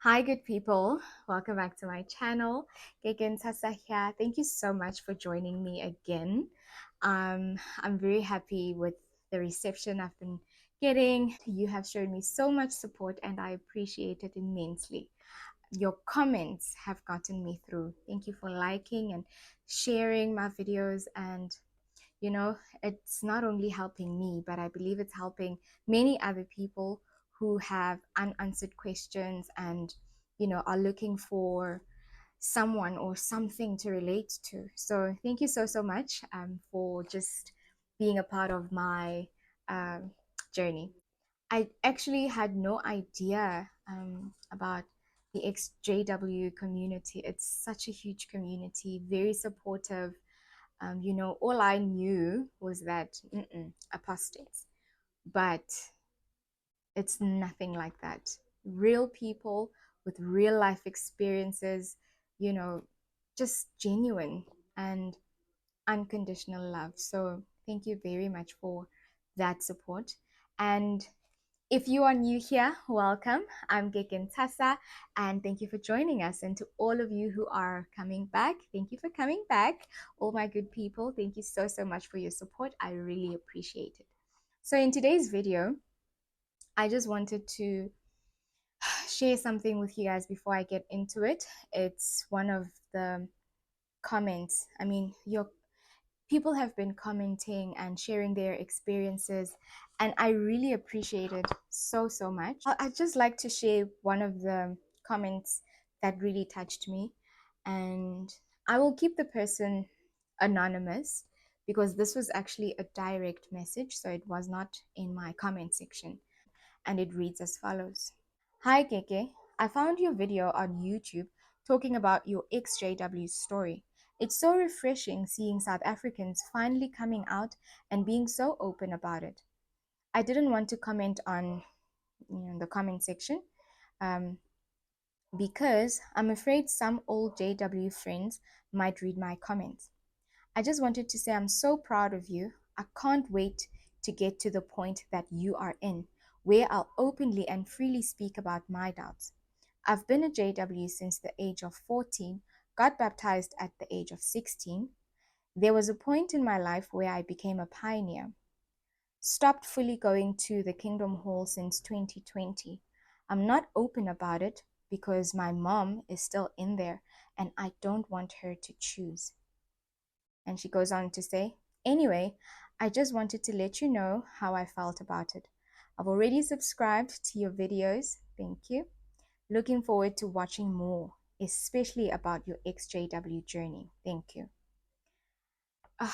Hi, good people. Welcome back to my channel. Gegen Tasa here. Thank you so much for joining me again. I'm very happy with the reception I've been getting. You have shown me so much support and I appreciate it immensely. Your comments have gotten me through. Thank you for liking and sharing my videos. And, it's not only helping me, but I believe it's helping many other people who have unanswered questions and are looking for someone or something to relate to. So thank you so much for just being a part of my journey. I actually had no idea about the XJW community. It's such a huge community, very supportive. All I knew was that apostates, but it's nothing like that. Real people with real life experiences, you know, just genuine and unconditional love. So thank you very much for that support. And if you are new here, welcome. I'm Geken Tassa, and thank you for joining us. And to all of you who are coming back, thank you for coming back. All my good people, thank you so much for your support. I really appreciate it. So in today's video, I just wanted to share something with you guys before I get into it. It's one of the comments. I mean, your people have been commenting and sharing their experiences, and I really appreciate it so much. I'd just like to share one of the comments that really touched me, and I will keep the person anonymous because this was actually a direct message, so it was not in my comment section. And it reads as follows. Hi Keke, I found your video on YouTube talking about your XJW story. It's so refreshing seeing South Africans finally coming out and being so open about it. I didn't want to comment on the comment section um, because I'm afraid some old JW friends might read my comments. I just wanted to say I'm so proud of you. I can't wait to get to the point that you are in, where I'll openly and freely speak about my doubts. I've been a JW since the age of 14, got baptized at the age of 16. There was a point in my life where I became a pioneer. Stopped fully going to the Kingdom Hall since 2020. I'm not open about it because my mom is still in there and I don't want her to choose. And she goes on to say, anyway, I just wanted to let you know how I felt about it. I've already subscribed to your videos. Thank you. Looking forward to watching more, especially about your XJW journey. Thank you. Uh,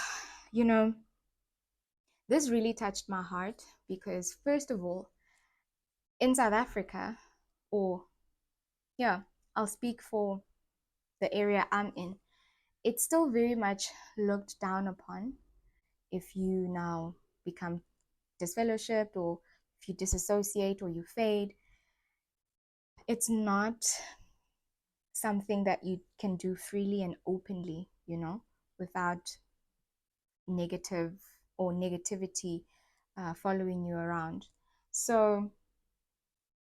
you know, this really touched my heart because, first of all, in South Africa, or yeah, I'll speak for the area I'm in, it's still very much looked down upon if you now become disfellowshipped or if you disassociate or you fade. It's not something that you can do freely and openly, without negative or negativity following you around. So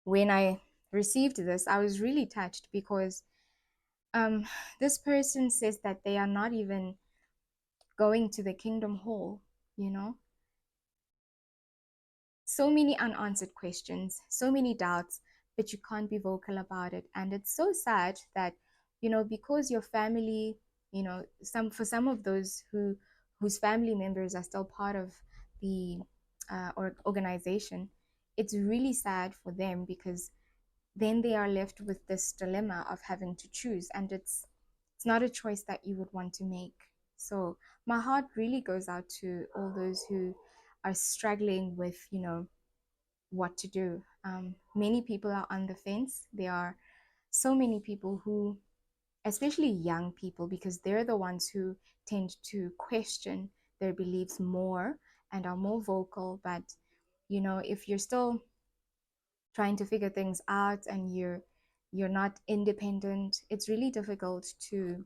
when I received this, I was really touched because um, this person says that they are not even going to the Kingdom Hall, you know. So many unanswered questions, so many doubts, but you can't be vocal about it. And it's so sad that, because your family, some of those whose family members are still part of the organization, it's really sad for them because then they are left with this dilemma of having to choose, and it's not a choice that you would want to make. So my heart really goes out to all those who are struggling with what to do. Many people are on the fence. There are so many people who, especially young people, because they're the ones who tend to question their beliefs more and are more vocal. But if you're still trying to figure things out and you're not independent, it's really difficult to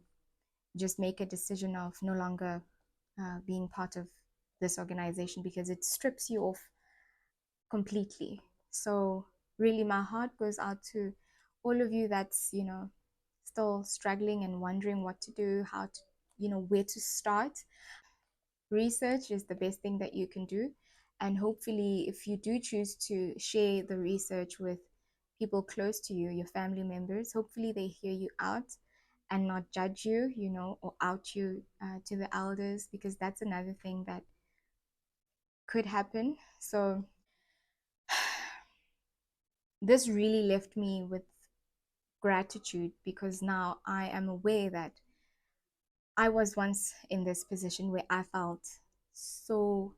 just make a decision of no longer being part of this organization because it strips you off completely. So really my heart goes out to all of you that's, still struggling and wondering what to do, how to, where to start, research is the best thing that you can do. And hopefully, if you do choose to share the research with people close to you, your family members, hopefully they hear you out and not judge you, or out you to the elders, because that's another thing that could happen. So, this really left me with gratitude because now I am aware that I was once in this position where I felt so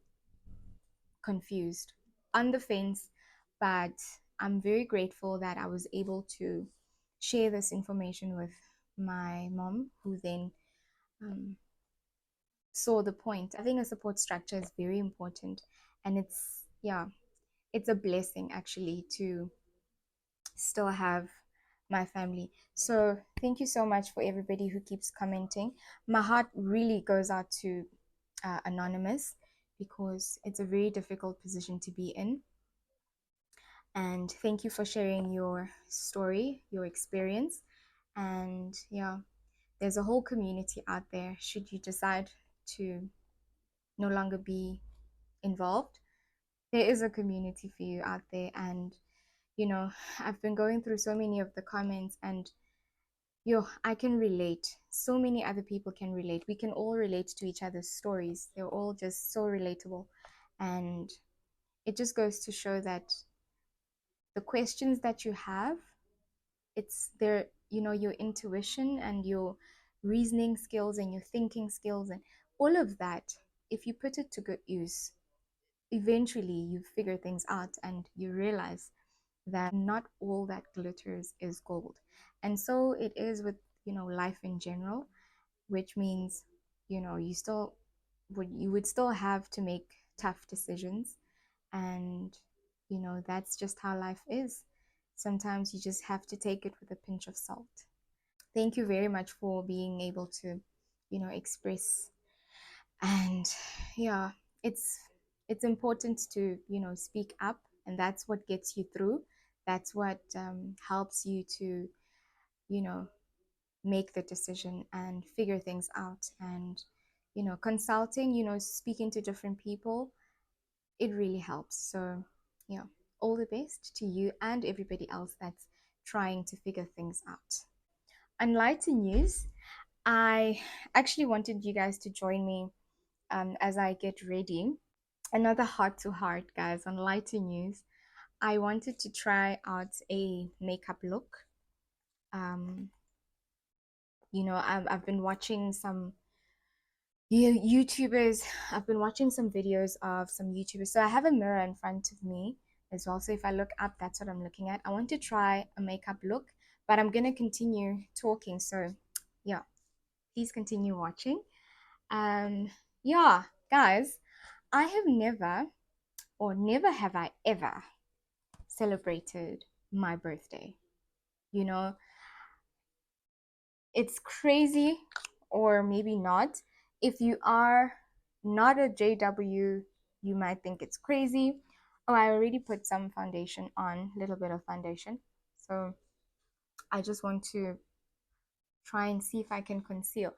confused, on the fence, but I'm very grateful that I was able to share this information with my mom, who then um, saw the point. Having a support structure is very important, and yeah, it's a blessing actually to still have my family. So thank you so much for everybody who keeps commenting. My heart really goes out to Anonymous, because it's a very difficult position to be in. And thank you for sharing your story, your experience. And yeah, there's a whole community out there. Should you decide to no longer be involved, there is a community for you out there. And I've been going through so many of the comments, and I can relate. So many other people can relate. We can all relate to each other's stories. They're all just so relatable. And it just goes to show that the questions that you have, it's there, your intuition and your reasoning skills and your thinking skills and all of that, if you put it to good use, eventually you figure things out and you realize that not all that glitters is gold. And so it is with, life in general, which means, you would still have to make tough decisions. And that's just how life is. Sometimes you just have to take it with a pinch of salt. Thank you very much for being able to, express. And yeah, it's it's important to, speak up, and that's what gets you through. That's what helps you to, you know make the decision and figure things out. And consulting, speaking to different people, it really helps. So yeah, all the best to you and everybody else that's trying to figure things out. On lighter news, I actually wanted you guys to join me as I get ready. Another heart to heart, guys, on lighter news. I wanted to try out a makeup look. Um, I've been watching some YouTubers. I've been watching some videos of some YouTubers. So I have a mirror in front of me as well. So if I look up, that's what I'm looking at. I want to try a makeup look, but I'm going to continue talking. So yeah, please continue watching. Um, yeah, guys, I have never, or never have I ever celebrated my birthday. You know, it's crazy, or maybe not. If you are not a JW, you might think it's crazy. Oh, I already put some foundation on, a little bit of foundation. So I just want to try and see if I can conceal.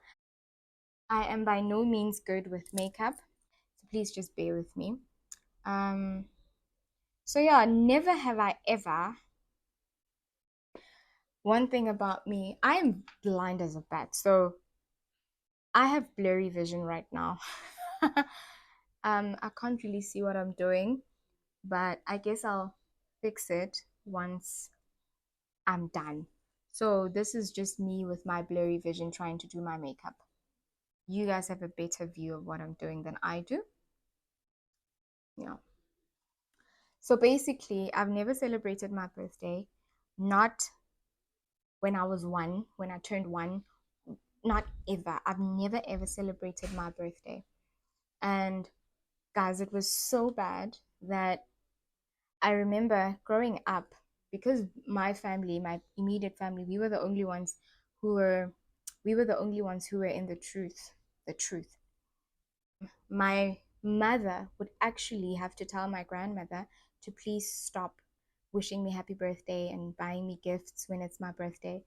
I am by no means good with makeup, so please just bear with me. Um, so yeah, never have I ever. One thing about me, I am blind as a bat, so I have blurry vision right now. I can't really see what I'm doing, but I guess I'll fix it once I'm done. So this is just me with my blurry vision trying to do my makeup. You guys have a better view of what I'm doing than I do. Yeah. So basically, I've never celebrated my birthday, not when I was one, when I turned one, not ever. I've never ever celebrated my birthday. And guys, it was so bad that I remember growing up, because my family, my immediate family, we were the only ones who were in the truth. My mother would actually have to tell my grandmother to please stop wishing me happy birthday and buying me gifts when it's my birthday.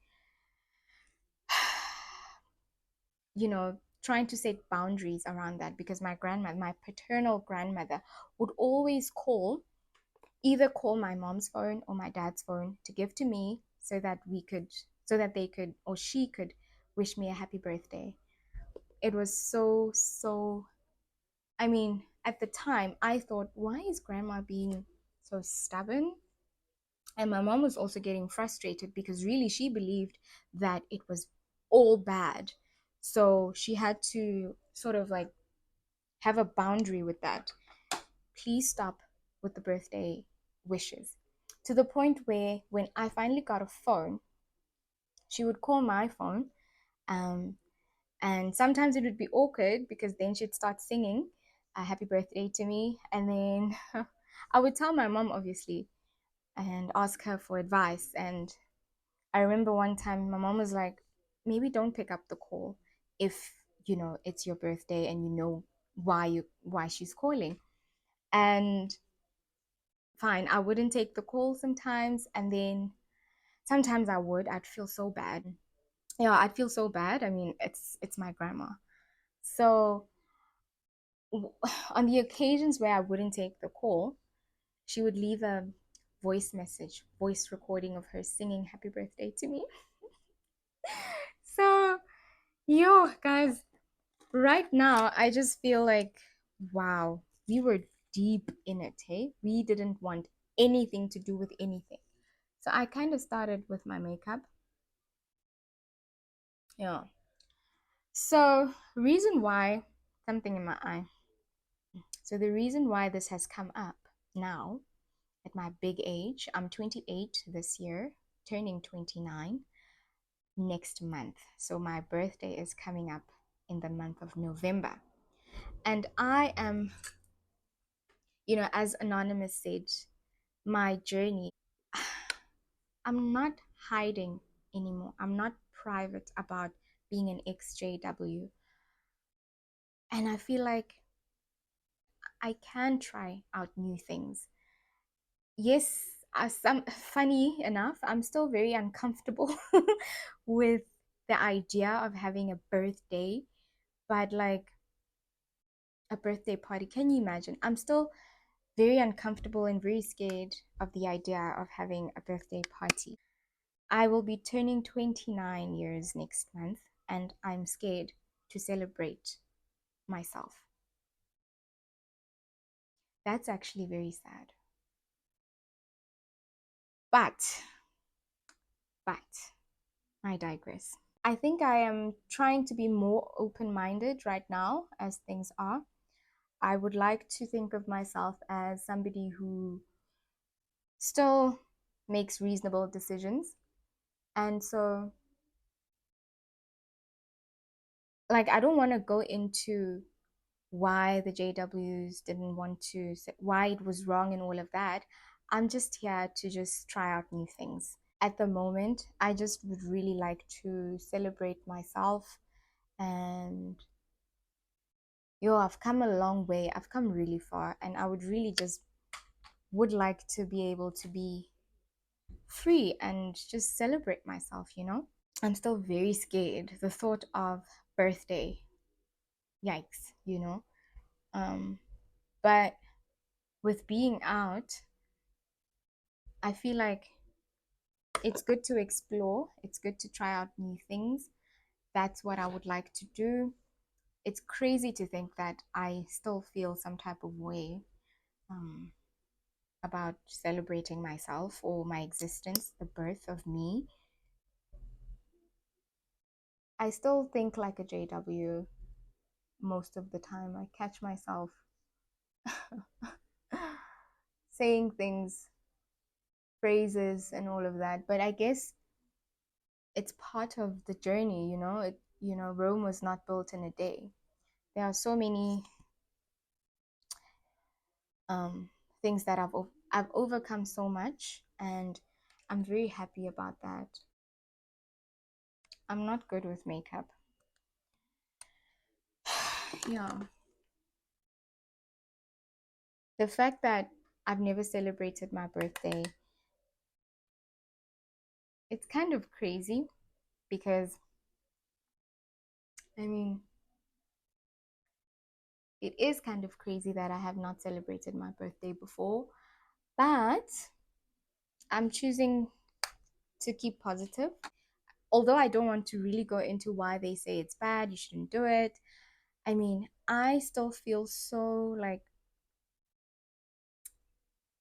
You know, trying to set boundaries around that, because my grandmother, my paternal grandmother, would always either call my mom's phone or my dad's phone to give to me so that they could, or she could wish me a happy birthday. It was so, I mean, at the time, I thought, why is grandma being so stubborn? And my mom was also getting frustrated because really she believed that it was all bad. So she had to sort of like have a boundary with that. Please stop with the birthday wishes. To the point where when I finally got a phone, she would call my phone. Um, and sometimes it would be awkward because then she'd start singing happy birthday to me. And then I would tell my mom, obviously, and ask her for advice. And I remember one time my mom was like, maybe don't pick up the call if you know it's your birthday and you know why she's calling. And fine, I wouldn't take the call sometimes, and then sometimes I would. I'd feel so bad. Yeah, I'd feel so bad. I mean, it's my grandma. So on the occasions where I wouldn't take the call, she would leave a voice recording of her singing happy birthday to me. So, yo, guys, right now I just feel like, wow, we were deep in it, hey? We didn't want anything to do with anything. So I kind of started with my makeup. Yeah. So, reason why, something in my eye. So the reason why this has come up now at my big age, I'm 28 this year, turning 29 next month. So my birthday is coming up in the month of November. And I am, as Anonymous said, my journey, I'm not hiding anymore. I'm not private about being an XJW. And I feel like I can try out new things. Yes, some funny enough, I'm still very uncomfortable with the idea of having a birthday, but like a birthday party. Can you imagine? I'm still very uncomfortable and very scared of the idea of having a birthday party. I will be turning 29 years next month, and I'm scared to celebrate myself. That's actually very sad. But, but, I digress. I think I am trying to be more open minded right now as things are. I would like to think of myself as somebody who still makes reasonable decisions. And so, like, I don't want to go into why the JWs didn't want to, why it was wrong and all of that. I'm just here to just try out new things. At the moment, I just would really like to celebrate myself. And I've come a long way. I've come really far, and I would really just would like to be able to be free and just celebrate myself. I'm still very scared. The thought of birthday, yikes. But with being out, I feel like it's good to explore. It's good to try out new things. That's what I would like to do. It's crazy to think that I still feel some type of way. Um, about celebrating myself or my existence, the birth of me. I still think like a JW most of the time. I catch myself saying things, phrases, and all of that. But I guess it's part of the journey. Rome was not built in a day. There are so many um, things that I've overcome so much, and I'm very happy about that. I'm not good with makeup. Yeah. The fact that I've never celebrated my birthday it's kind of crazy because, I mean, it is kind of crazy that I have not celebrated my birthday before, but I'm choosing to keep positive. Although I don't want to really go into why they say it's bad, you shouldn't do it. I mean, I still feel so like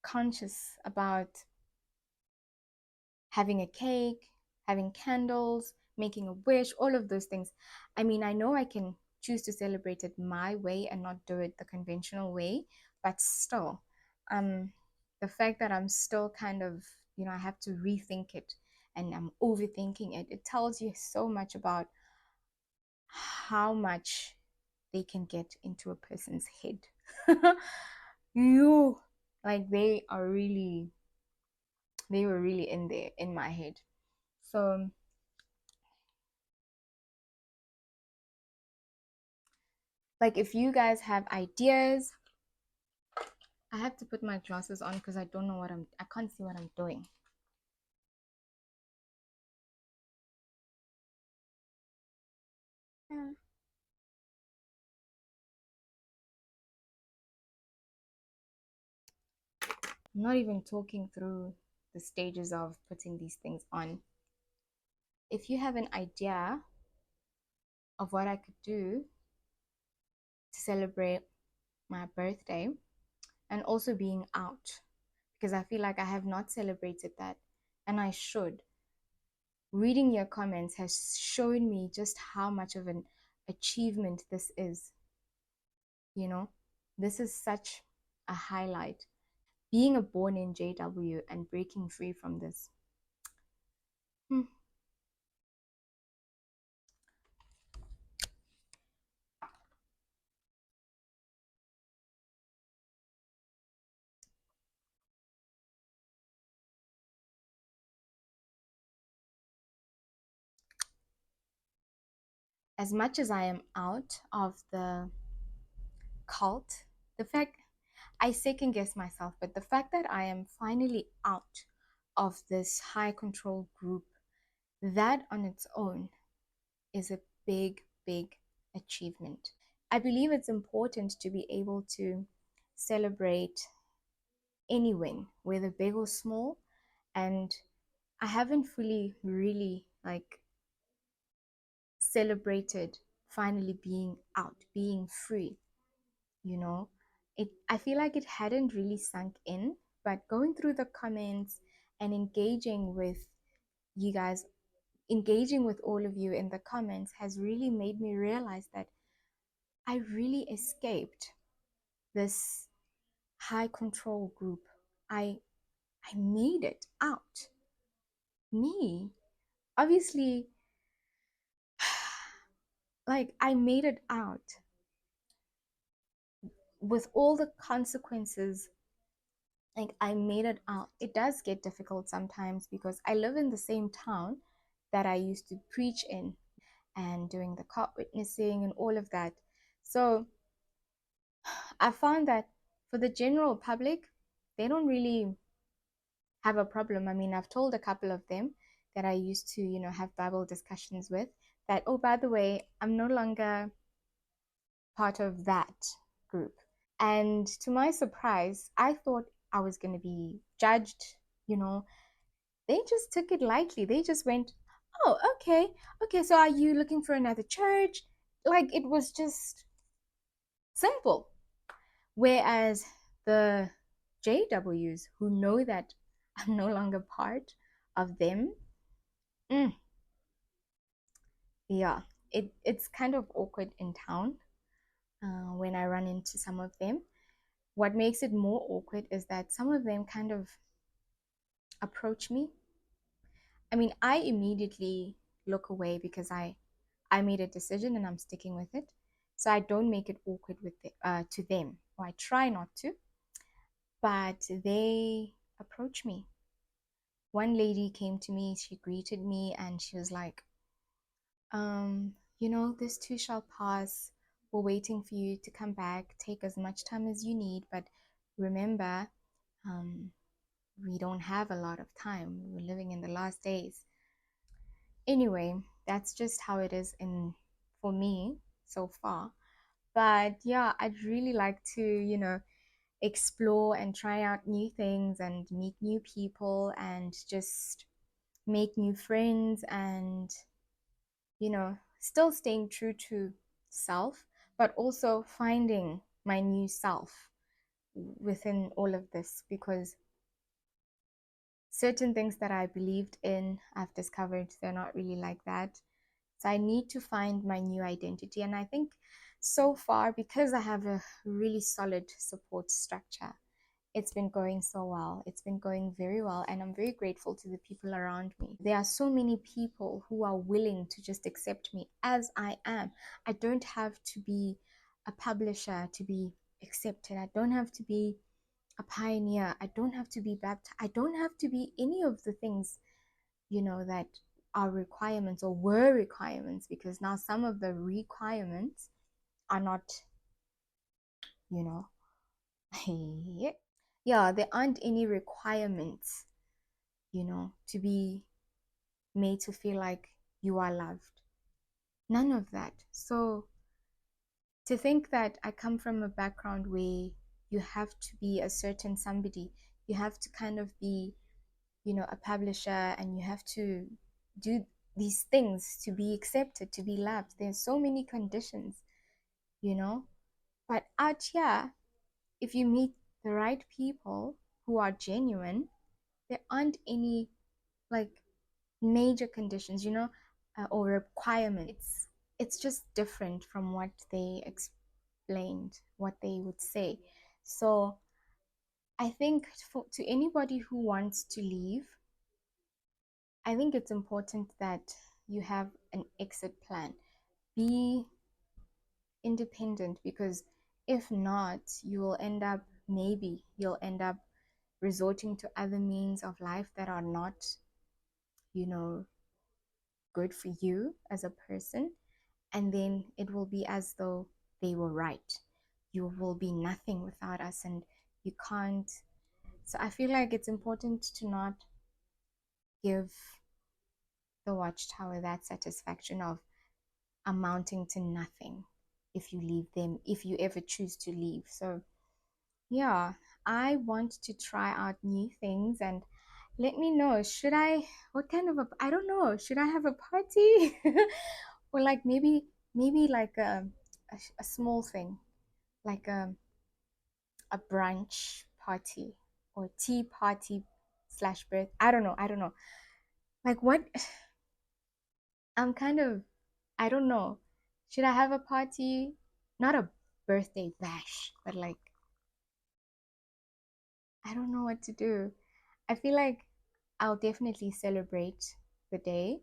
conscious about having a cake, having candles, making a wish, all of those things. I mean, I know I can choose to celebrate it my way and not do it the conventional way, but still, um, the fact that I'm still kind of, I have to rethink it and I'm overthinking it, it tells you so much about how much they can get into a person's head. you like they were really in there in my head. So like if you guys have ideas, I have to put my glasses on because I don't know I can't see what I'm doing. Yeah. I'm not even talking through the stages of putting these things on. If you have an idea of what I could do to celebrate my birthday and also being out, because I feel like I have not celebrated that and I should. Reading your comments has shown me just how much of an achievement this is. You know, this is such a highlight. Being a born in JW and breaking free from this. Hmm. As much as I am out of the cult, the fact I second guess myself, but the fact that I am finally out of this high control group, that on its own is a big, big achievement. I believe it's important to be able to celebrate any win, whether big or small. And I haven't fully really like celebrated finally being out, being free, you know. I feel like it hadn't really sunk in, but going through the comments and engaging with you guys, engaging with all of you in the comments has really made me realize that I really escaped this high control group. I I made it out. Me. Obviously, like I made it out with all the consequences. Like I made it out. It does get difficult sometimes because I live in the same town that I used to preach in and doing the court witnessing and all of that. So I found that for the general public, they don't really have a problem. I mean, I've told a couple of them that I used to, have Bible discussions with that, oh, by the way, I'm no longer part of that group. And to my surprise, I thought I was going to be judged, you know. They just took it lightly. They just went, oh, okay. Okay, so are you looking for another church? Like it was just simple. Whereas the JWs who know that I'm no longer part of them, mm, yeah, it's kind of awkward in town when I run into some of them. What makes it more awkward is that some of them kind of approach me. I mean, I immediately look away because I made a decision and I'm sticking with it. So I don't make it awkward to them, or I try not to. But they approach me. One lady came to me, she greeted me, and she was like, this too shall pass. We're waiting for you to come back. Take as much time as you need, but remember, um, we don't have a lot of time. We're living in the last days. Anyway, that's just how it is in for me so far. But yeah, I'd really like to, explore and try out new things and meet new people and just make new friends and, still staying true to self, but also finding my new self within all of this, because certain things that I believed in, I've discovered they're not really like that. So I need to find my new identity. And I think so far, because I have a really solid support structure, it's been going so well. It's been going very well. And I'm very grateful to the people around me. There are so many people who are willing to just accept me as I am. I don't have to be a publisher to be accepted. I don't have to be a pioneer. I don't have to be baptized. I don't have to be any of the things, that are requirements or were requirements, because now some of the requirements are not, you know, yeah, there aren't any requirements, to be made to feel like you are loved. None of that. So to think that I come from a background where you have to be a certain somebody, you have to kind of be, a publisher, and you have to do these things to be accepted, to be loved. There's so many conditions, you know. But out here, if you meet the right people who are genuine, there aren't any like major conditions, or requirements. It's just different from what they explained, what they would say. So I think to anybody who wants to leave, I think it's important that you have an exit plan. Be independent, because if not, you'll end up resorting to other means of life that are not, you know, good for you as a person. And then it will be as though they were right. You will be nothing without us, and you can't. So I feel like it's important to not give the watchtower that satisfaction of amounting to nothing if you leave them, if you ever choose to leave. So yeah, I want to try out new things, and let me know, what kind of I don't know, should I have a party? Or like maybe like a small thing, like a brunch party or tea party slash birth. I don't know. Like what? I'm kind of, I don't know. Should I have a party? Not a birthday bash, but like, I don't know what to do. I feel like I'll definitely celebrate the day.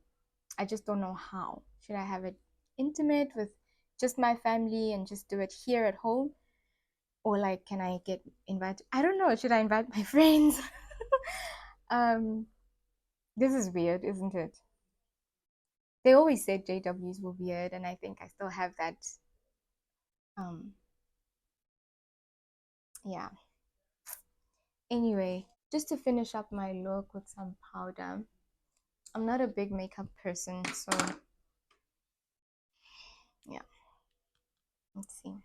I just don't know how. Should I have it intimate with just my family and just do it here at home? Or like, can I get invited? I don't know. Should I invite my friends? um, this is weird, isn't it? They always said JWs were weird, and I think I still have that. Um, yeah. Anyway, just to finish up my look with some powder. I'm not a big makeup person, so yeah. Let's see.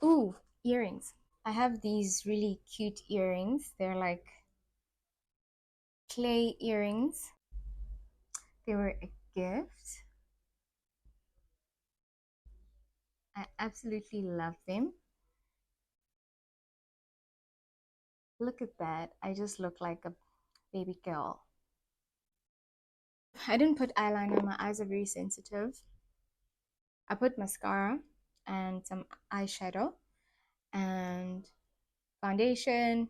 Ooh, earrings. I have these really cute earrings. They're like clay earrings. They were a gift. I absolutely love them. Look at that. I just look like a baby girl. I didn't put eyeliner. My eyes are very sensitive. I put mascara and some eyeshadow and foundation,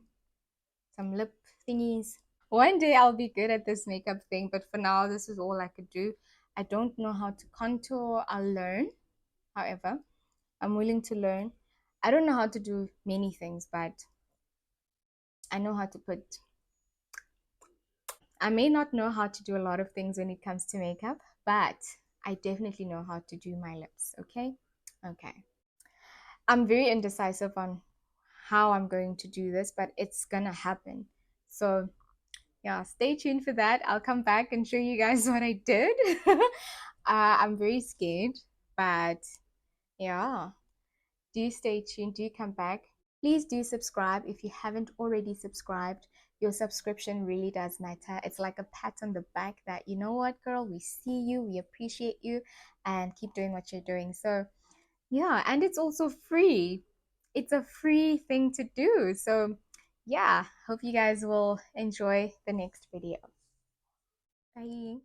some lip thingies. One day I'll be good at this makeup thing, but for now, this is all I could do. I don't know how to contour. I'll learn. However, I'm willing to learn. I don't know how to do many things, but I know how to put. I may not know how to do a lot of things when it comes to makeup, but I definitely know how to do my lips. Okay? Okay. I'm very indecisive on how I'm going to do this, but it's gonna happen. So Yeah, stay tuned for that. I'll come back and show you guys what I did. I'm very scared, but yeah, do stay tuned. Do come back. Please do subscribe if you haven't already subscribed. Your subscription really does matter. It's like a pat on the back that, you know what, girl, we see you, we appreciate you, and keep doing what you're doing. So, yeah, and it's also free. It's a free thing to do. So, yeah, hope you guys will enjoy the next video. Bye.